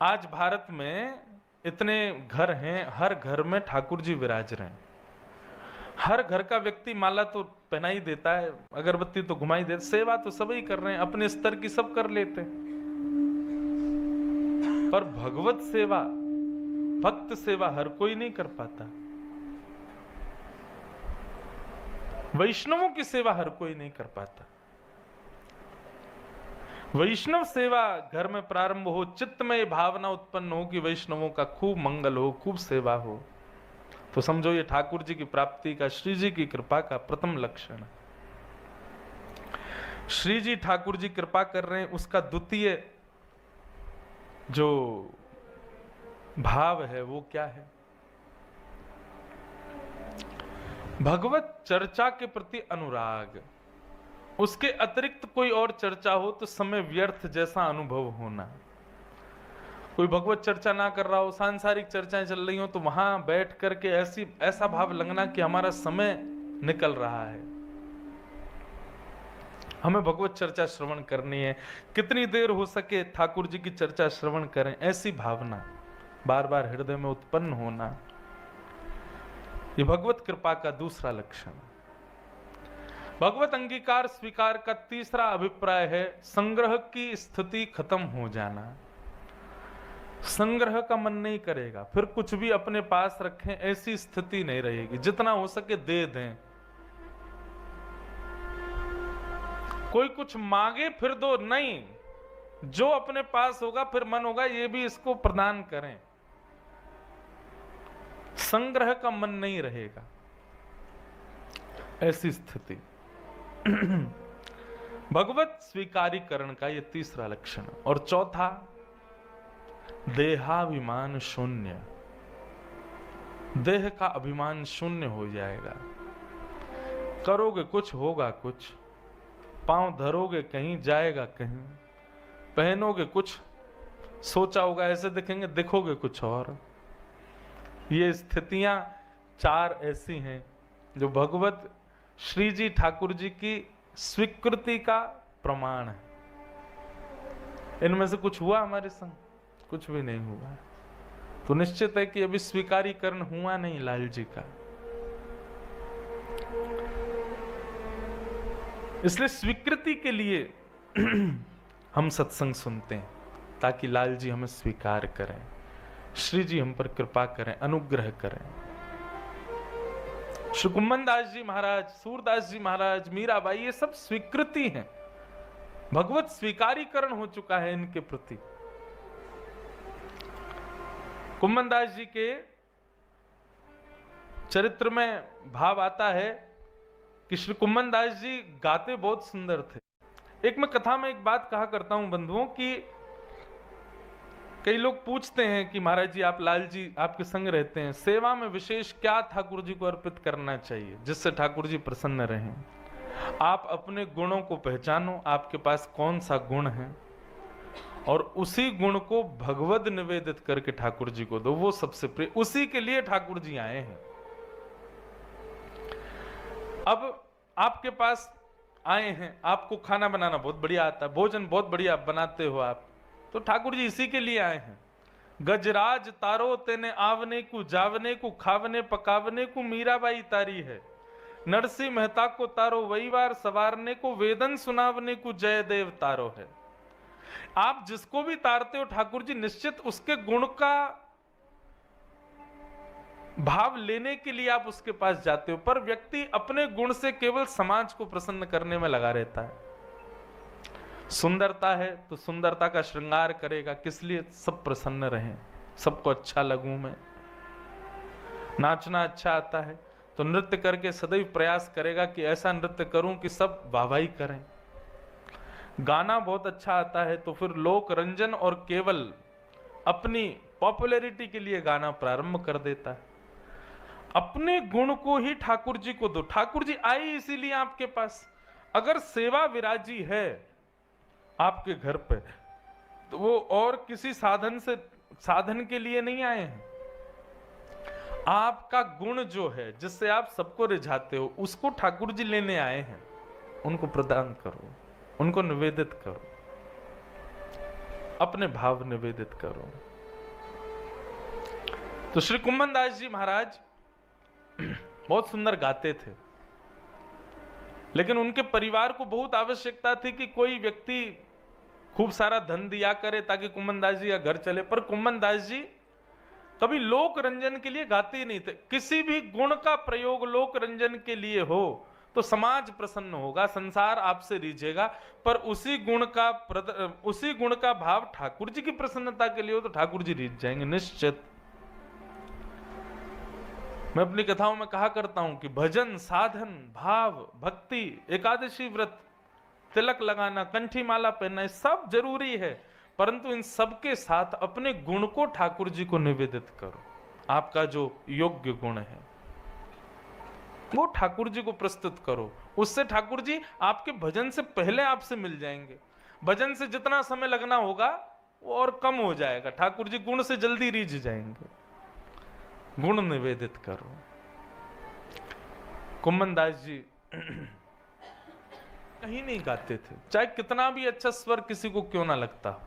आज भारत में इतने घर हैं, हर घर में ठाकुर जी विराज रहे हैं। हर घर का व्यक्ति माला तो पहना ही देता है, अगरबत्ती तो घुमा ही देता, सेवा तो सभी कर रहे हैं, अपने स्तर की सब कर लेते हैं। पर भगवत सेवा, भक्त सेवा हर कोई नहीं कर पाता। वैष्णवों की सेवा हर कोई नहीं कर पाता। वैष्णव सेवा घर में प्रारंभ हो, चित्तमय भावना उत्पन्न हो कि वैष्णवों का खूब मंगल हो, खूब सेवा हो, तो समझो ये ठाकुर जी की प्राप्ति का, श्री जी की कृपा का प्रथम लक्षण। श्री जी ठाकुर जी कृपा कर रहे हैं, उसका द्वितीय जो भाव है वो क्या है? भगवत चर्चा के प्रति अनुराग। उसके अतिरिक्त कोई और चर्चा हो तो समय व्यर्थ जैसा अनुभव होना। कोई भगवत चर्चा ना कर रहा हो, सांसारिक चर्चाएं चल रही हो, तो वहां बैठ करके ऐसा भाव लगना कि हमारा समय निकल रहा है। हमें भगवत चर्चा श्रवण करनी है, कितनी देर हो सके ठाकुर जी की चर्चा श्रवण करें, ऐसी भावना बार बार हृदय में उत्पन्न होना, ये भगवत कृपा का दूसरा लक्षण। भगवत अंगीकार स्वीकार का तीसरा अभिप्राय है संग्रह की स्थिति खत्म हो जाना। संग्रह का मन नहीं करेगा, फिर कुछ भी अपने पास रखें ऐसी स्थिति नहीं रहेगी, जितना हो सके दे दें। कोई कुछ मांगे फिर दो, नहीं, जो अपने पास होगा फिर मन होगा ये भी इसको प्रदान करें। संग्रह का मन नहीं रहेगा, ऐसी स्थिति। भगवत स्वीकारीकरण का यह तीसरा लक्षण। और चौथा, देहाभिमान शून्य। देह का अभिमान शून्य हो जाएगा। करोगे कुछ, होगा कुछ। पांव धरोगे कहीं, जाएगा कहीं। पहनोगे कुछ, सोचा होगा ऐसे दिखेंगे, दिखोगे कुछ और। ये स्थितियां चार ऐसी हैं जो भगवत श्री जी ठाकुर जी की स्वीकृति का प्रमाण है। इनमें से कुछ हुआ हमारे संग? कुछ भी नहीं हुआ। तो निश्चित है कि अभी स्वीकारीकरण हुआ नहीं लाल जी का। इसलिए स्वीकृति के लिए हम सत्संग सुनते हैं, ताकि लाल जी हमें स्वीकार करें, श्री जी हम पर कृपा करें, अनुग्रह करें। श्री कुम्मन दास जी महाराज, सूरदास जी महाराज, मीराबाई, ये सब स्वीकृति है। भगवत स्वीकारीकरण हो चुका है इनके प्रति। कुम्मन दास जी के चरित्र में भाव आता है कि श्री कुम्मन दास जी गाते बहुत सुंदर थे। एक मैं कथा में एक बात कहा करता हूं बंधुओं कि कई लोग पूछते हैं कि महाराज जी, आप लाल जी आपके संग रहते हैं, सेवा में विशेष क्या ठाकुर जी को अर्पित करना चाहिए जिससे ठाकुर जी प्रसन्न रहें? आप अपने गुणों को पहचानो, आपके पास कौन सा गुण है, और उसी गुण को भगवद निवेदित करके ठाकुर जी को दो, वो सबसे प्रिय। उसी के लिए ठाकुर जी आए हैं। अब आपके पास आए हैं, आपको खाना बनाना बहुत बढ़िया आता है, भोजन बहुत बढ़िया बनाते हो आप, तो ठाकुर जी इसी के लिए आए हैं। गजराज तारो तेने आवने को, जावने को, खावने पकावने को मीराबाई तारी है। नरसिंह मेहता को तारो वहीवार सवारने को, वेदन सुनावने को जयदेव तारो है। आप जिसको भी तारते हो ठाकुर जी निश्चित उसके गुण का भाव लेने के लिए आप उसके पास जाते हो, पर व्यक्ति अपने गुण से केवल समाज को प्रसन्न करने में लगा रहता है। सुंदरता है तो सुंदरता का श्रृंगार करेगा, किस लिए? सब प्रसन्न रहें, सबको अच्छा लगूं मैं। नाचना अच्छा आता है तो नृत्य करके सदैव प्रयास करेगा कि ऐसा नृत्य करूं कि सब वाहवाही करें। गाना बहुत अच्छा आता है तो फिर लोक रंजन और केवल अपनी पॉपुलैरिटी के लिए गाना प्रारंभ कर देता है। अपने गुण को ही ठाकुर जी को दो। ठाकुर जी आए इसीलिए आपके पास। अगर सेवा विराजी है आपके घर पे तो वो और किसी साधन के लिए नहीं आए हैं। आपका गुण जो है जिससे आप सबको रिझाते हो, उसको ठाकुर जी लेने आए हैं। उनको प्रदान करो, उनको निवेदित करो। अपने भाव निवेदित करो। तो श्री कुम्भन दास जी महाराज बहुत सुंदर गाते थे, लेकिन उनके परिवार को बहुत आवश्यकता थी कि कोई व्यक्ति खूब सारा धन दिया करे ताकि कुम्भन दास जी का घर चले। पर कुम्भन दास जी कभी लोक रंजन के लिए गाते ही नहीं थे। किसी भी गुण का प्रयोग लोक रंजन के लिए हो तो समाज प्रसन्न होगा, संसार आपसे रीझेगा, पर उसी गुण का भाव ठाकुर जी की प्रसन्नता के लिए हो तो ठाकुर जी रीझ जाएंगे निश्चित। मैं अपनी कथाओं में कहा करता हूं कि भजन, साधन, भाव, भक्ति, एकादशी व्रत, तिलक लगाना, कंठी माला पहनना, सब जरूरी है, परंतु इन सब के साथ अपने गुण को ठाकुर जी को निवेदित करो। आपका जो योग्य गुण है वो ठाकुर जी को प्रस्तुत करो, उससे ठाकुर जी आपके भजन से पहले आपसे मिल जाएंगे। भजन से जितना समय लगना होगा वो और कम हो जाएगा, ठाकुर जी गुण से जल्दी रीझ जाएंगे। गुण निवेदित करो। कुम्भन दास जी कहीं नहीं गाते थे, चाहे कितना भी अच्छा स्वर किसी को क्यों ना लगता।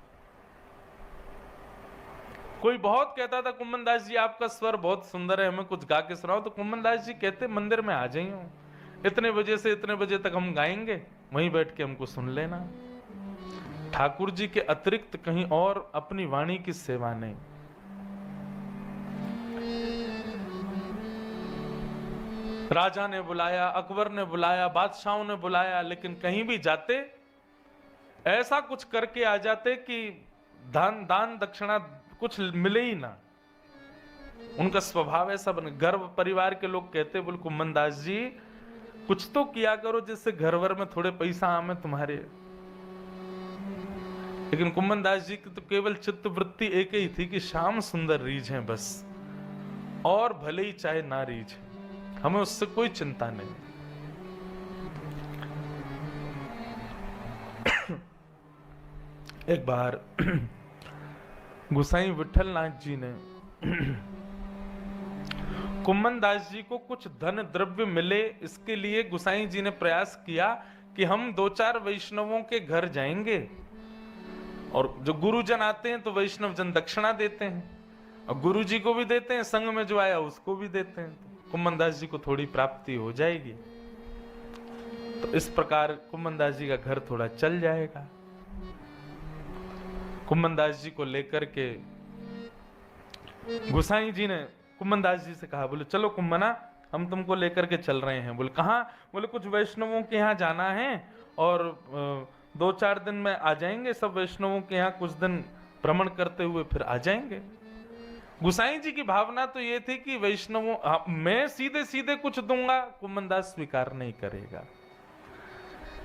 कोई बहुत कहता था कुम्भन दास जी आपका स्वर बहुत सुंदर है, हमें कुछ गा के सुनाओ, तो कुम्भन दास जी कहते मंदिर में आ जाइए, इतने बजे से इतने बजे तक हम गाएंगे, वहीं बैठ के हमको सुन लेना। ठाकुर जी के अतिरिक्त कहीं और अपनी वाणी की सेवा नहीं। राजा ने बुलाया, अकबर ने बुलाया, बादशाहों ने बुलाया, लेकिन कहीं भी जाते ऐसा कुछ करके आ जाते कि दान दक्षिणा कुछ मिले ही ना। उनका स्वभाव ऐसा बन। घर परिवार के लोग कहते बोल कुम्भन दास जी कुछ तो किया करो जिससे घर भर में थोड़े पैसा आवे तुम्हारे। लेकिन कुम्भन दास जी की तो केवल चित्त वृत्ति एक ही थी कि श्याम सुंदर रीझ है बस, और भले ही चाहे ना रीझ, हमें उससे कोई चिंता नहीं। एक बार गुसाई विठल नाथ जी ने कुम्भन दास जी को कुछ धन द्रव्य मिले, इसके लिए गुसाई जी ने प्रयास किया कि हम 2-4 वैष्णवों के घर जाएंगे, और जो गुरुजन आते हैं तो वैष्णव जन दक्षिणा देते हैं, और गुरु जी को भी देते हैं, संग में जो आया उसको भी देते हैं, कुम्भन दास जी को थोड़ी प्राप्ति हो जाएगी। तो इस प्रकार कुम्भन दास जी का घर थोड़ा चल जाएगा। कुम्भन दास जी को लेकर के गुसाई जी ने कुम्भन दास जी से कहा, बोले चलो कुम्भना हम तुमको लेकर के चल रहे हैं। बोले कहाँ? बोले कुछ वैष्णवों के यहाँ जाना है और 2-4 दिन में आ जाएंगे, सब वैष्णवों के यहाँ कुछ दिन भ्रमण करते हुए फिर आ जाएंगे। गुसाई जी की भावना तो ये थी कि वैष्णवों मैं सीधे सीधे कुछ दूंगा, कुम्भन दास स्वीकार नहीं करेगा,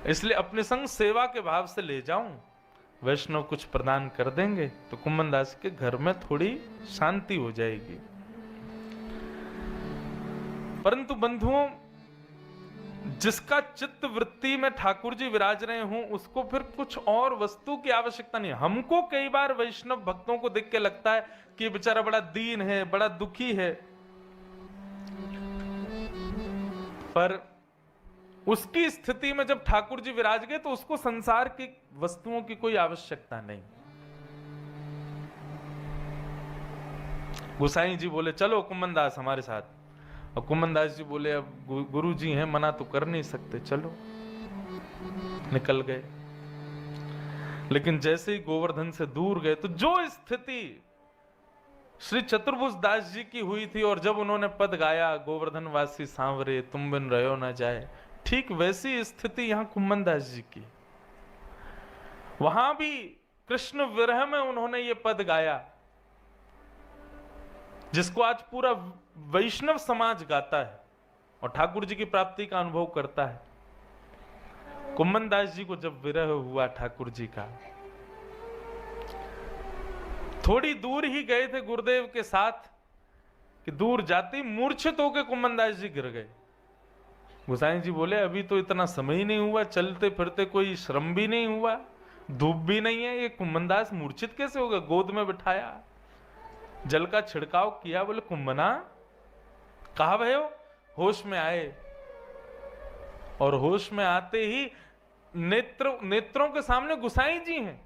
इसलिए अपने संग सेवा के भाव से ले जाऊं, वैष्णव कुछ प्रदान कर देंगे तो कुम्भन दास के घर में थोड़ी शांति हो जाएगी। परंतु बंधुओं, जिसका चित्त वृत्ति में ठाकुर जी विराज रहे हों उसको फिर कुछ और वस्तु की आवश्यकता नहीं। हमको कई बार वैष्णव भक्तों को देख के लगता है कि बेचारा बड़ा दीन है, बड़ा दुखी है, पर उसकी स्थिति में जब ठाकुर जी विराज गए तो उसको संसार की वस्तुओं की कोई आवश्यकता नहीं। गुसाई जी बोले चलो कुम्भन दास हमारे साथ, और कुम्भन दास जी बोले अब गुरु जी हैं, मना तो कर नहीं सकते, चलो। निकल गए। लेकिन जैसे ही गोवर्धन से दूर गए तो जो स्थिति श्री चतुर्भुज दास जी की हुई थी, और जब उन्होंने पद गाया गोवर्धन वासी सांवरे तुम बिन रहो न जाए, ठीक वैसी स्थिति यहां कुम्भन दास जी की। वहां भी कृष्ण विरह में उन्होंने ये पद गाया जिसको आज पूरा वैष्णव समाज गाता है और ठाकुर जी की प्राप्ति का अनुभव करता है। कुम्भन दास जी को जब विरह हुआ ठाकुर जी का, थोड़ी दूर ही गए थे गुरुदेव के साथ कि दूर जाती मूर्छित होकर कुम्भन दास जी गिर गए। गुसाई जी बोले अभी तो इतना समय ही नहीं हुआ, चलते फिरते कोई श्रम भी नहीं हुआ, धूप भी नहीं है, ये कुम्भन दास मूर्छित कैसे होगा? गोद में बिठाया, जल का छिड़काव किया, बोले कुम्भना कहाँ भय हो? होश में आए, और होश में आते ही नेत्रों के सामने गुसाई जी हैं।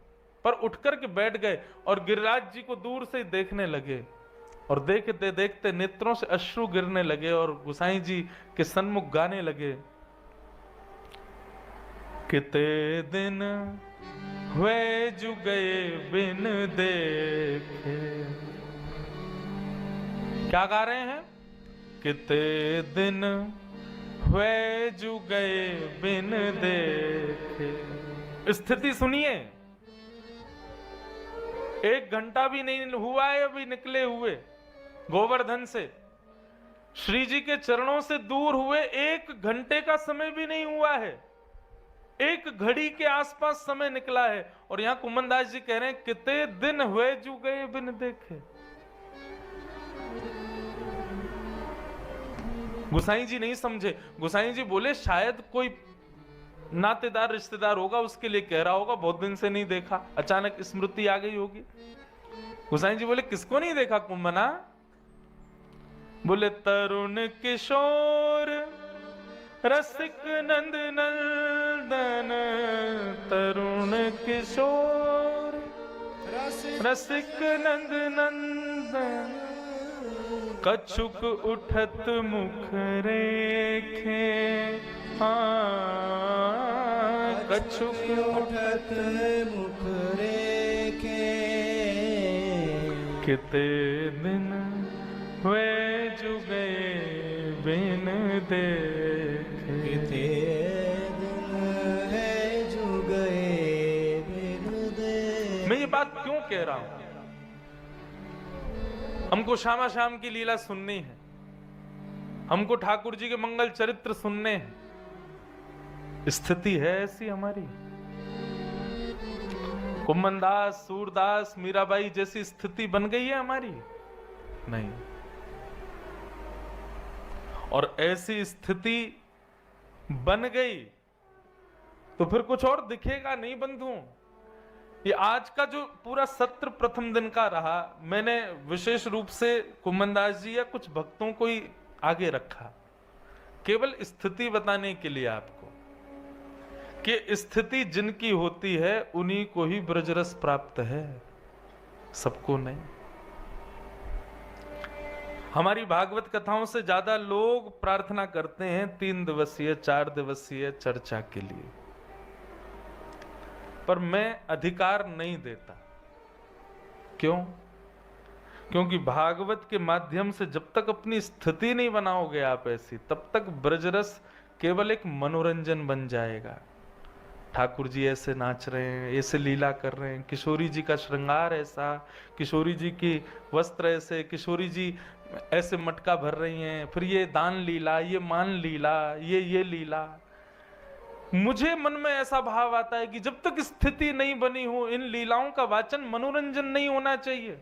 पर उठ करके बैठ गए और गिरिराज जी को दूर से देखने लगे और देखते देखते नेत्रों से अश्रु गिरने लगे और गोसाईं जी के सन्मुख गाने लगे, कितने दिन हुए जु गए बिन देखे। क्या गा रहे हैं? कितने दिन हुए जु गए बिन देखे। स्थिति सुनिए, 1 घंटा भी नहीं हुआ है अभी निकले हुए गोवर्धन से, श्री जी के चरणों से दूर हुए 1 घंटे का समय भी नहीं हुआ है, 1 घड़ी के आसपास समय निकला है। और यहां कुमनदास जी कह रहे हैं कितने दिन हुए जू गए बिन देखे। गोसाई जी नहीं समझे। गोसाई जी बोले शायद कोई नातेदार रिश्तेदार होगा, उसके लिए कह रहा होगा, बहुत दिन से नहीं देखा, अचानक स्मृति आ गई होगी। गोसाई जी बोले किसको नहीं देखा कुंभना? बोले तरुण किशोर रसिक नंद नंदन, तरुण किशोर रसिक नंद नंदन, कछुक उठत मुख रेखे। कछुक उठत मुख रेखे, कितने दिन हुए जु गए बिन देखे। कितने दिन है जु गए बिन देखे। मैं ये बात क्यों कह रहा हूं? हमको श्यामा श्याम की लीला सुननी है, हमको ठाकुर जी के मंगल चरित्र सुनने हैं। स्थिति है ऐसी हमारी। कुम्मनदास, सूरदास, मीराबाई जैसी स्थिति बन गई है हमारी? नहीं। और ऐसी स्थिति बन गई तो फिर कुछ और दिखेगा नहीं बंधुओं। ये आज का जो पूरा सत्र प्रथम दिन का रहा, मैंने विशेष रूप से कुम्मनदास जी या कुछ भक्तों को ही आगे रखा, केवल स्थिति बताने के लिए आपको, कि स्थिति जिनकी होती है उन्हीं को ही ब्रजरस प्राप्त है, सबको नहीं। हमारी भागवत कथाओं से ज्यादा लोग प्रार्थना करते हैं 3 दिवसीय 4 दिवसीय चर्चा के लिए, पर मैं अधिकार नहीं देता। क्यों? क्योंकि भागवत के माध्यम से जब तक अपनी स्थिति नहीं बनाओगे आप ऐसी, तब तक ब्रजरस केवल एक मनोरंजन बन जाएगा। ठाकुर जी ऐसे नाच रहे हैं, ऐसे लीला कर रहे हैं, किशोरी जी का श्रृंगार ऐसा, किशोरी जी की वस्त्र ऐसे, किशोरी जी ऐसे मटका भर रही हैं, फिर ये दान लीला, ये मान लीला, ये लीला। मुझे मन में ऐसा भाव आता है कि जब तक स्थिति नहीं बनी हो, इन लीलाओं का वाचन मनोरंजन नहीं होना चाहिए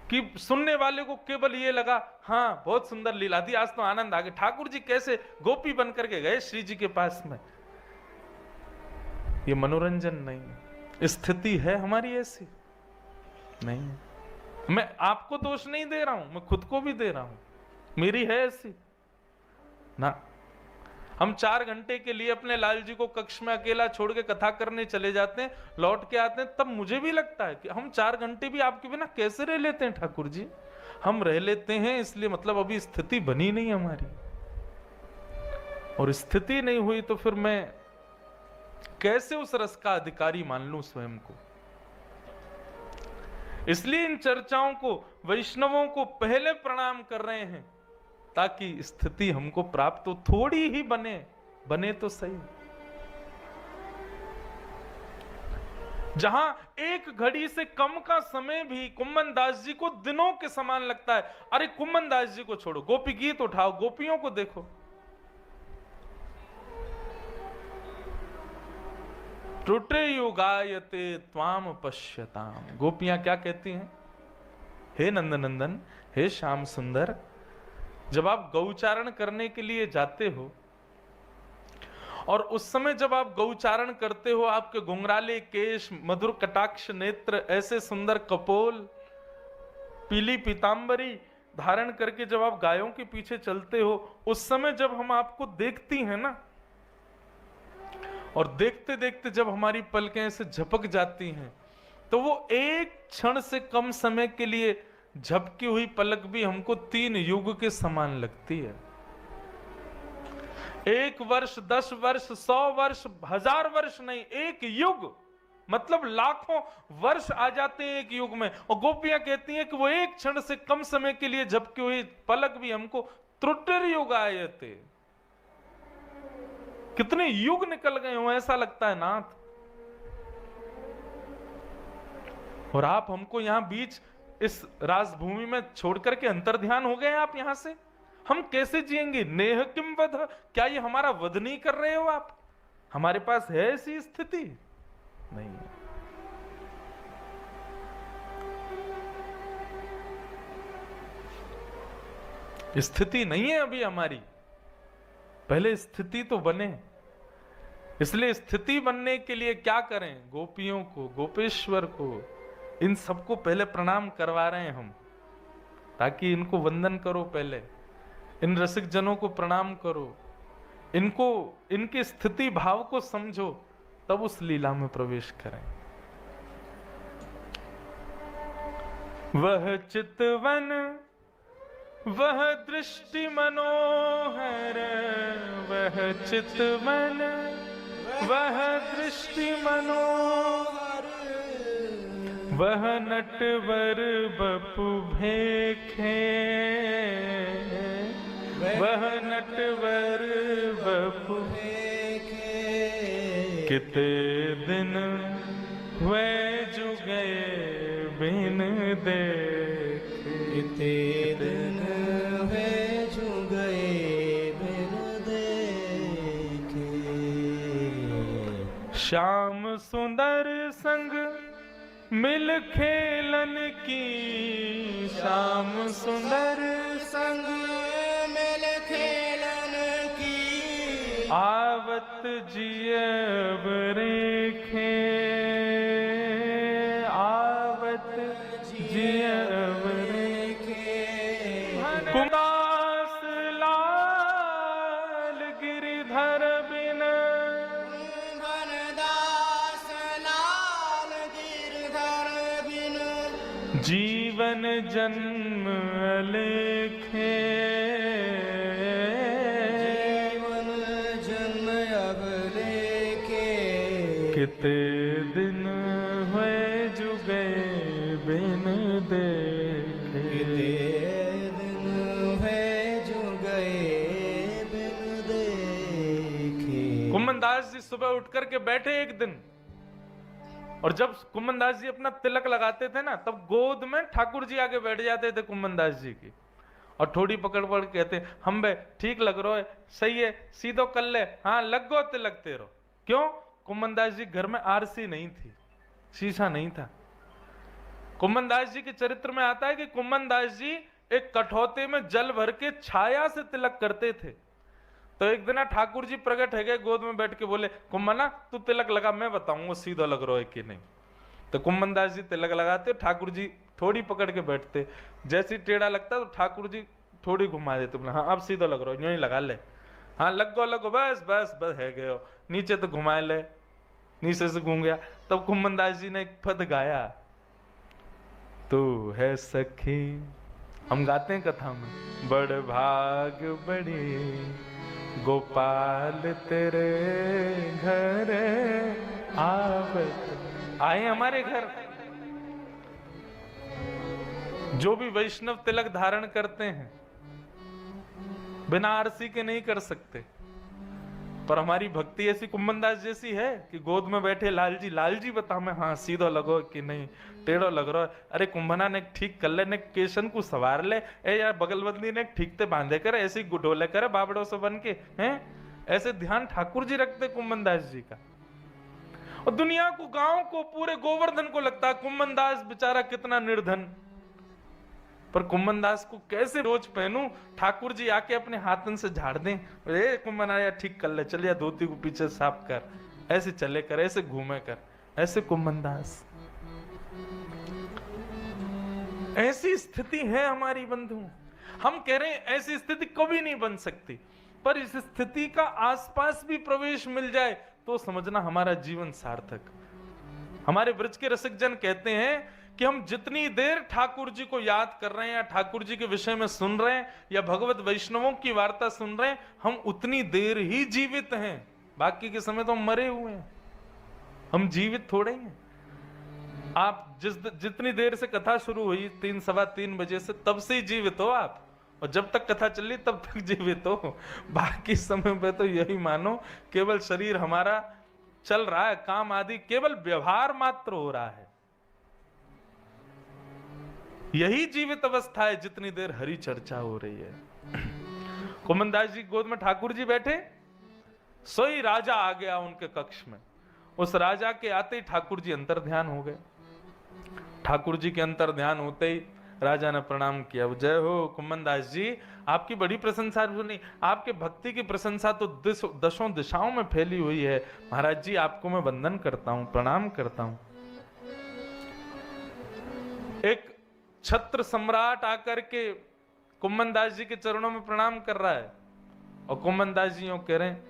कि सुनने वाले को केवल ये लगा हाँ बहुत सुंदर लीला थी, आज तो आनंद आ गया, ठाकुर जी कैसे गोपी बन करके गए श्री जी के पास में। ये मनोरंजन नहीं। स्थिति है हमारी ऐसी नहीं। मैं आपको दोष नहीं दे रहा हूं, मैं खुद को भी दे रहा हूं, मेरी है ऐसी ना। हम 4 घंटे के लिए अपने लाल जी को कक्ष में अकेला छोड़ के कथा करने चले जाते हैं, लौट के आते हैं, तब मुझे भी लगता है कि हम 4 घंटे भी आपके बिना कैसे रह लेते हैं ठाकुर जी। हम रह लेते हैं इसलिए मतलब अभी स्थिति बनी नहीं हमारी, और स्थिति नहीं हुई तो फिर मैं कैसे उस रस का अधिकारी मान लूं स्वयं को। इसलिए इन चर्चाओं को वैष्णवों को पहले प्रणाम कर रहे हैं ताकि स्थिति हमको प्राप्त हो, थोड़ी ही बने तो सही। जहां 1 घड़ी से कम का समय भी कुम्मनदास जी को दिनों के समान लगता है। अरे कुम्मनदास जी को छोड़ो, गोपी गीत उठाओ, गोपियों को देखो, टूटे युगायते त्वाम पश्यताम। गोपियां क्या कहती हैं? हे नंदनंदन, हे श्याम सुंदर, जब आप गौचारण करने के लिए जाते हो और उस समय जब आप गौचारण करते हो, आपके घुंघराले केश, मधुर कटाक्ष नेत्र, ऐसे सुंदर कपोल, पीली पीतांबरी धारण करके जब आप गायों के पीछे चलते हो, उस समय जब हम आपको देखती हैं ना, और देखते देखते जब हमारी पलकें ऐसे झपक जाती हैं तो वो एक क्षण से कम समय के लिए झपकी हुई पलक भी हमको 3 युग के समान लगती है। 1 वर्ष, 10 वर्ष, 100 वर्ष, 1000 वर्ष नहीं, 1 युग मतलब लाखों वर्ष आ जाते हैं एक युग में। और गोपियां कहती हैं कि वो एक क्षण से कम समय के लिए झपकी हुई पलक भी हमको त्रुटिर युग आए थे। कितने युग निकल गए हो ऐसा लगता है नाथ। और आप हमको यहां बीच इस राजभूमि में छोड़ करके अंतर्ध्यान हो गए आप यहां से। हम कैसे जिएंगे? नेह किम वध, क्या ये हमारा वध नहीं कर रहे हो आप? हमारे पास है ऐसी स्थिति नहीं है। स्थिति नहीं है अभी हमारी, पहले स्थिति तो बने। इसलिए स्थिति बनने के लिए क्या करें? गोपियों को, गोपेश्वर को, इन सबको पहले प्रणाम करवा रहे हैं हम, ताकि इनको वंदन करो। पहले इन रसिक जनों को प्रणाम करो, इनको, इनकी स्थिति भाव को समझो, तब उस लीला में प्रवेश करें। वह चितवन, वह दृष्टि मनोहर, वह चितवन, वह दृष्टि मनोहर, वह नटवर बपु भेखे, वह नटवर बपु भेखे, किते दिन हुए जुगे बिन देखे, किते दिन हुए जुगे बिन देखे। श्याम सुंदर संग मिल खेलन की, श्याम सुंदर संग मिल खेलन की, आवत जियब रेखे, आवत जियब रेखे। कुमदास लाल गिरिधर बिन, जीवन जन्म अलेखे, जीवन जन्म अब लेखे, किते दिन हुए जुगे बिन देखे, किते दिन हुए जुगे बिन देखे। कुम्मनदास जी सुबह उठ करके बैठे एक दिन, और जब कुम्मनदास जी अपना तिलक लगाते थे ना, तब गोद में ठाकुर जी आके बैठ जाते थे कुम्मनदास जी की, और थोड़ी पकड़ पकड़ कहते, हम बे ठीक लग रहा है, सही है, सीधो कर ले, हाँ लग गो तिलक तेरो। क्यों? कुम्मनदास जी घर में आरसी नहीं थी, शीशा नहीं था। कुम्मनदास जी के चरित्र में आता है कि कुम्मनदास जी एक कठौते में जल भर के छाया से तिलक करते थे। तो एक दिन ठाकुर जी प्रकट है गए, गोद में बैठ के बोले, कुम्मना तू तिलक लगा, मैं बताऊंगा सीधा लग रहा है कि नहीं। तो कुम्मनदास जी तिलक लगाते, ठाकुर जी थोड़ी पकड़ के बैठते, जैसे टेढ़ा लगता तो ठाकुर जी थोड़ी घुमा देते, बोले हाँ अब सीधा लग रहा है, यूं ही लगा ले, हाँ लगो बस बस बस है गए हो, नीचे तो घुमा ले, नीचे से घूम गया। तब कुम्मनदास जी ने एक पद गाया, तू है सखी, हम गाते हैं कथा में, बड़ भाग बड़ी गोपाल तेरे घर आवत। आए हमारे घर। जो भी वैष्णव तिलक धारण करते हैं बिना आरसी के नहीं कर सकते, पर हमारी भक्ति ऐसी कुम्मनदास जैसी है कि गोद में बैठे लालजी, लालजी बता मैं हाँ सीधो लगो कि नहीं टेढ़ो लग रहा है। अरे कुंभना ने ठीक कर ले, ने केशन को सवार ले, ए यार बगलबंदी ने ठीक ते बांधे कर, ऐसे गुडोले करे बाबड़ों से बन के हैं। ऐसे ध्यान ठाकुर जी रखते कुम्मनदास जी का। और दुनिया को, गांव को, पूरे गोवर्धन को लगता है कुम्मनदास बेचारा कितना निर्धन, पर कुम्मनदास को कैसे रोज पहनूं, ठाकुर जी आके अपने हाथन से झाड़ दें, ए कुम्मना यार ठीक कर ले, चल या धोती को पीछे साफ कर, ऐसे चले कर, ऐसे घूमे कर, ऐसे कुम्मनदास। ऐसी स्थिति है हमारी बंधु। हम कह रहे हैं ऐसी स्थिति कभी नहीं बन सकती, पर इस स्थिति का आसपास भी प्रवेश मिल जाए तो समझना हमारा जीवन सार्थक। हमारे ब्रज के रसिक जन कहते हैं कि हम जितनी देर ठाकुर जी को याद कर रहे हैं या ठाकुर जी के विषय में सुन रहे हैं या भगवत वैष्णवों की वार्ता सुन रहे हैं, हम उतनी देर ही जीवित हैं। बाकी के समय तो हम मरे हुए हैं, हम जीवित थोड़े हैं। आप जितनी देर से कथा शुरू हुई 3 सवा 3 बजे से, तब से ही जीवित हो आप, और जब तक कथा चल रही तब तक जीवित हो। बाकी समय पे तो यही मानो केवल शरीर हमारा चल रहा है, काम आदि केवल व्यवहार मात्र हो रहा है। यही जीवित अवस्था है जितनी देर हरि चर्चा हो रही है। कुमनदास जी गोद में ठाकुर जी बैठे, सोई राजा आ गया उनके कक्ष में। उस राजा के आते ही ठाकुर जी अंतर ध्यान हो गए। ठाकुर जी के अंतर ध्यान होते ही राजा ने प्रणाम किया। जय हो कुमनदास जी, आपकी बड़ी प्रशंसा सुनी, आपके भक्ति की प्रशंसा तो दसों दिशाओं में फैली हुई है। महाराज जी आपको मैं वंदन करता हूं, प्रणाम करता हूं। एक छत्र सम्राट आकर के कुमनदास जी के चरणों में प्रणाम कर रहा है, और कुमनदास जी यूं कह रहे हैं,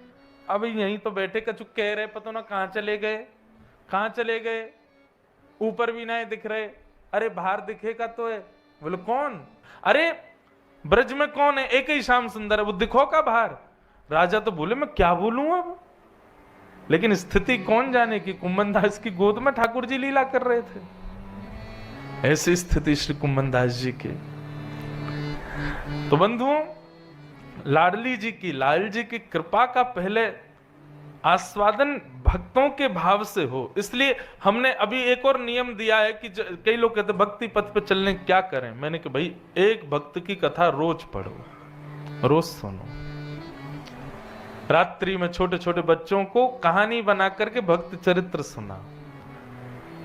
अभी यहीं तो बैठे, कछु कह रहे, पता ना कहां चले गए, कहां चले गए, ऊपर भी नहीं दिख रहे। अरे बाहर दिखेगा तो है। बोले कौन? अरे ब्रज में कौन है? एक ही श्याम सुंदर है, वो दिखो का बाहर। राजा तो बोले मैं क्या बोलूं अब, लेकिन स्थिति कौन जाने की कुमनदास की गोद में ठाकुर जी लीला कर रहे थे। ऐसी स्थिति श्री कुमनदास जी की। तो बंधुओं, लाडली जी की, लाल जी की कृपा का पहले आस्वादन भक्तों के भाव से हो। इसलिए हमने अभी एक और नियम दिया है कि कई लोग कहते भक्ति पथ पे चलने क्या करें। मैंने कहा भाई एक भक्त की कथा रोज पढ़ो, रोज सुनो। रात्रि में छोटे छोटे बच्चों को कहानी बना करके भक्त चरित्र सुना,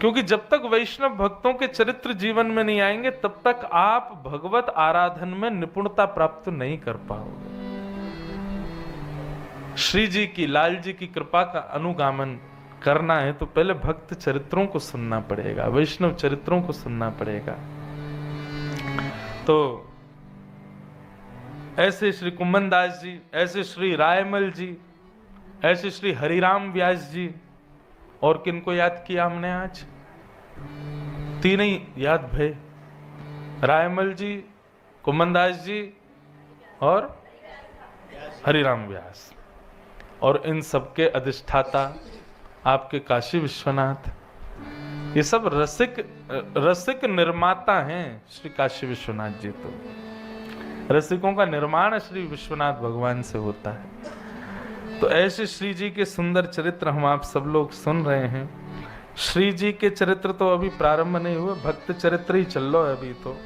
क्योंकि जब तक वैष्णव भक्तों के चरित्र जीवन में नहीं आएंगे तब तक आप भगवत आराधन में निपुणता प्राप्त नहीं कर पाओगे। श्री जी की, लाल जी की कृपा का अनुगामन करना है तो पहले भक्त चरित्रों को सुनना पड़ेगा, वैष्णव चरित्रों को सुनना पड़ेगा। तो ऐसे श्री कुमनदास जी, ऐसे श्री रायमल जी, ऐसे श्री हरिराम व्यास जी, और किनको याद किया हमने आज? 3 ही याद भय, रायमल जी, कुमनदास जी और हरिराम व्यास। और इन सबके अधिष्ठाता आपके काशी विश्वनाथ। ये सब रसिक निर्माता हैं श्री काशी विश्वनाथ जी। तो रसिकों का निर्माण श्री विश्वनाथ भगवान से होता है। तो ऐसे श्री जी के सुंदर चरित्र हम आप सब लोग सुन रहे हैं। श्री जी के चरित्र तो अभी प्रारंभ नहीं हुए, भक्त चरित्र ही चल रहा है अभी। तो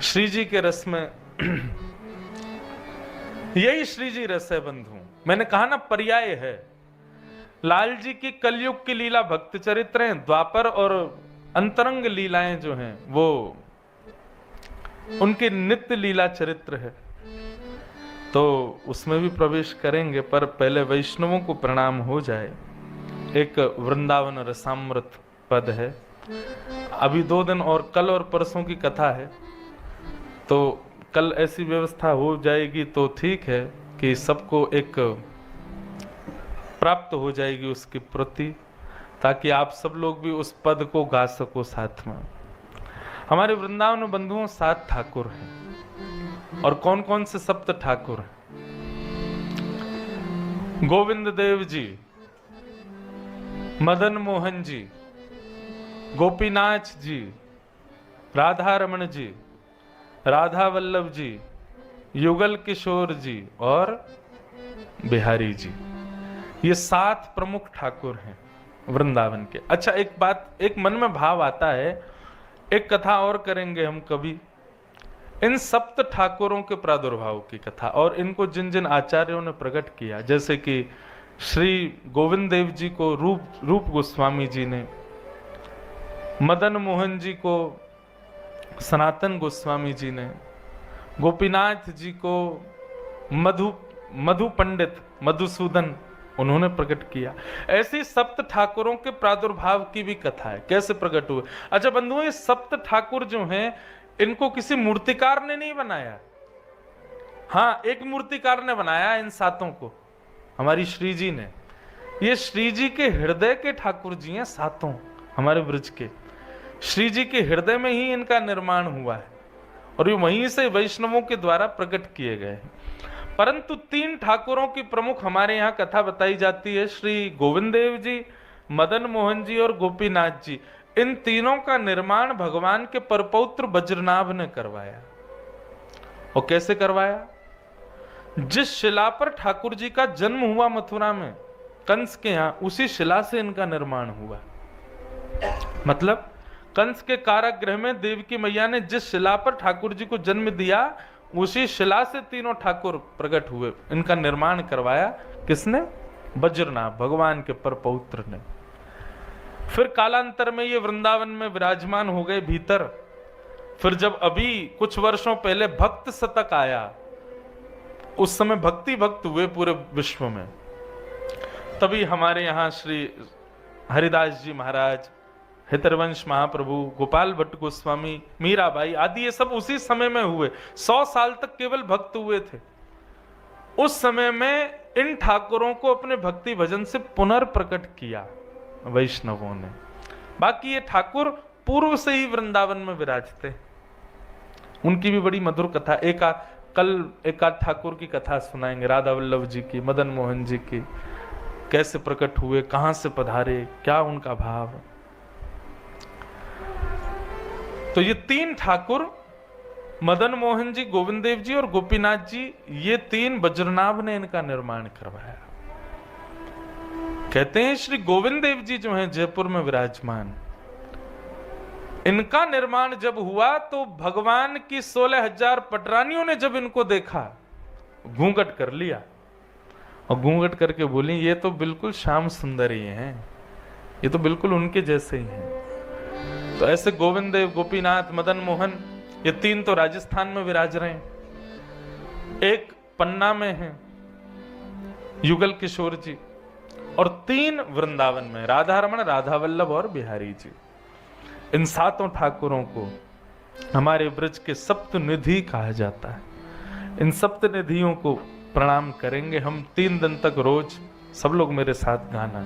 श्री जी के रस में यही श्री जी रस है बंधु। मैंने कहा ना पर्याय है। लाल जी की कलयुग की लीला भक्त चरित्र हैं, द्वापर और अंतरंग लीलाएं जो हैं वो उनके नित्य लीला चरित्र है। तो उसमें भी प्रवेश करेंगे, पर पहले वैष्णवों को प्रणाम हो जाए। एक वृंदावन रसामृत पद है। अभी 2 दिन और कल और परसों की कथा है, तो कल ऐसी व्यवस्था हो जाएगी तो ठीक है कि सबको एक प्राप्त हो जाएगी उसकी प्रति, ताकि आप सब लोग भी उस पद को गा सको साथ में। हमारे वृंदावन बंधुओं 7 ठाकुर हैं। और कौन कौन से 7 ठाकुर हैं? गोविंद देव जी, मदन मोहन जी, गोपीनाथ जी, राधा रमण जी, राधा वल्लभ जी, युगल किशोर जी और बिहारी जी। ये 7 प्रमुख ठाकुर हैं वृंदावन के। अच्छा, एक बात, एक मन में भाव आता है, एक कथा और करेंगे हम कभी, इन 7 ठाकुरों के प्रादुर्भाव की कथा, और इनको जिन जिन आचार्यों ने प्रकट किया, जैसे कि श्री गोविंद देव जी को रूप गोस्वामी जी ने, मदन मोहन जी को सनातन गोस्वामी जी ने, गोपीनाथ जी को मधु पंडित मधुसूदन उन्होंने प्रकट किया। ऐसे 7 ठाकुरों के प्रादुर्भाव की भी कथा है, कैसे प्रकट हुए। अच्छा बंधुओं, ये 7 ठाकुर जो हैं इनको किसी मूर्तिकार ने नहीं बनाया। हाँ, एक मूर्तिकार ने बनाया इन 7 को, हमारी श्री जी ने। ये श्री जी के हृदय के ठाकुर जी हैं, सातों हमारे ब्रज के। श्री जी के हृदय में ही इनका निर्माण हुआ है और ये वहीं से वैष्णवों के द्वारा प्रकट किए गए हैं। परंतु 3 ठाकुरों की प्रमुख हमारे यहाँ कथा बताई जाती है, श्री गोविंद देव जी, मदन मोहन जी और गोपीनाथ जी। इन तीनों का निर्माण भगवान के परपौत्र वज्रनाभ ने करवाया। और कैसे करवाया? जिस शिला पर ठाकुर जी का जन्म हुआ मथुरा में कंस के यहाँ, उसी शिला से इनका निर्माण हुआ। मतलब कंस के कारागृह में देवकी मैया ने जिस शिला पर ठाकुर जी को जन्म दिया, उसी शिला से तीनों ठाकुर प्रकट हुए। इनका निर्माण करवाया किसने? वज्रनाभ, भगवान के परपौत्र ने। फिर कालांतर में ये वृंदावन में विराजमान हो गए भीतर। फिर जब अभी कुछ वर्षों पहले भक्त शतक आया, उस समय भक्ति भक्त हुए पूरे विश्व में, तभी हमारे यहाँ श्री हरिदास जी महाराज, हितरवंश महाप्रभु, गोपाल भट्ट गोस्वामी, मीराबाई आदि ये सब उसी समय में हुए। 100 साल तक केवल भक्त हुए थे। उस समय में इन ठाकुरों को अपने भक्ति भजन से पुनर्प्रकट किया वैष्णवों ने। बाकी ये ठाकुर पूर्व से ही वृंदावन में विराजते। उनकी भी बड़ी मधुर कथा, कल एक आध ठाकुर की कथा सुनाएंगे, राधा वल्लभ जी की, मदन मोहन जी की, कैसे प्रकट हुए, कहां से पधारे, क्या उनका भाव। तो ये 3 ठाकुर, मदन मोहन जी, गोविंद देव जी और गोपीनाथ जी, ये 3 वज्रनाभ ने इनका निर्माण करवाया। कहते हैं श्री गोविंद देव जी जो हैं जयपुर में विराजमान, इनका निर्माण जब हुआ तो भगवान की 16,000 पटरानियों ने जब इनको देखा, घूंघट कर लिया और घूंघट करके बोली, ये तो बिल्कुल श्याम सुंदर ही हैं, ये तो बिल्कुल उनके जैसे ही हैं। तो ऐसे गोविंद देव, गोपीनाथ, मदन मोहन, ये 3 तो राजस्थान में विराज रहे हैं, एक पन्ना में है युगल किशोर जी, और 3 वृंदावन में, राधा रमण, राधा वल्लभ और बिहारी जी। इन 7 ठाकुरों को हमारे ब्रज के सप्त निधि कहा जाता है। इन सप्त निधियों को प्रणाम करेंगे हम 3 दिन तक रोज। सब लोग मेरे साथ गाना।